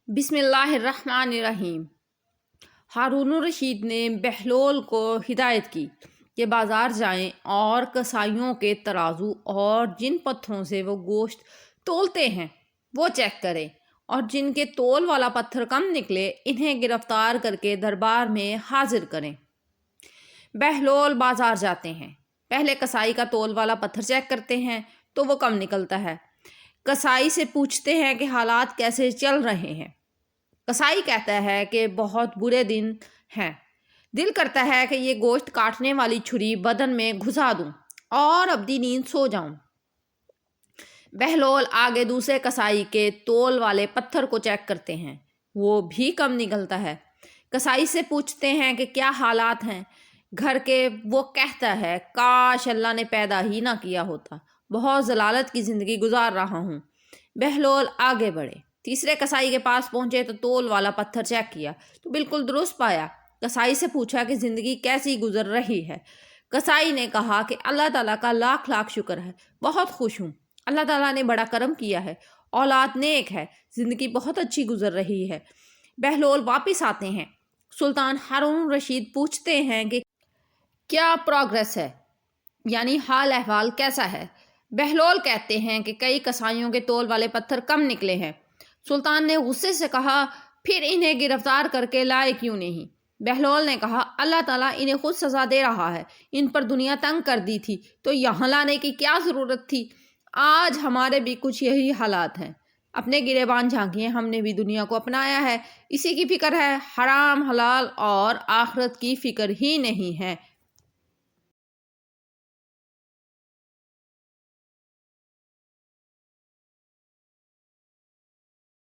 بسم اللہ الرحمن الرحیم۔ ہارون الرشید نے بہلول کو ہدایت کی کہ بازار جائیں اور کسائیوں کے ترازو اور جن پتھروں سے وہ گوشت تولتے ہیں وہ چیک کریں، اور جن کے تول والا پتھر کم نکلے انہیں گرفتار کر کے دربار میں حاضر کریں۔ بہلول بازار جاتے ہیں، پہلے کسائی کا تول والا پتھر چیک کرتے ہیں تو وہ کم نکلتا ہے۔ کسائی سے پوچھتے ہیں کہ حالات کیسے چل رہے ہیں۔ کسائی کہتا ہے کہ بہت برے دن ہیں، دل کرتا ہے کہ یہ گوشت کاٹنے والی چھری بدن میں گھسا دوں اور ابدی نیند سو جاؤں۔ بہلول آگے دوسرے کسائی کے تول والے پتھر کو چیک کرتے ہیں، وہ بھی کم نکلتا ہے۔ کسائی سے پوچھتے ہیں کہ کیا حالات ہیں گھر کے۔ وہ کہتا ہے کاش اللہ نے پیدا ہی نہ کیا ہوتا، بہت ضلالت کی زندگی گزار رہا ہوں۔ بہلول آگے بڑھے، تیسرے کسائی کے پاس پہنچے تو تول والا پتھر چیک کیا تو بالکل درست پایا۔ کسائی سے پوچھا کہ زندگی کیسی گزر رہی ہے۔ کسائی نے کہا کہ اللہ تعالیٰ کا لاکھ لاکھ شکر ہے، بہت خوش ہوں، اللہ تعالیٰ نے بڑا کرم کیا ہے، اولاد نیک ہے، زندگی بہت اچھی گزر رہی ہے۔ بہلول واپس آتے ہیں، سلطان ہارون الرشید پوچھتے ہیں کہ کیا پروگریس ہے، یعنی حال احوال کیسا ہے۔ بہلول کہتے ہیں کہ کئی کسائیوں کے تول والے پتھر کم نکلے ہیں۔ سلطان نے غصے سے کہا پھر انہیں گرفتار کر کے لائے کیوں نہیں۔ بہلول نے کہا اللہ تعالیٰ انہیں خود سزا دے رہا ہے، ان پر دنیا تنگ کر دی تھی تو یہاں لانے کی کیا ضرورت تھی۔ آج ہمارے بھی کچھ یہی حالات ہیں، اپنے گریبان جھانکیے، ہم نے بھی دنیا کو اپنایا ہے، اسی کی فکر ہے، حرام حلال اور آخرت کی فکر ہی نہیں ہے۔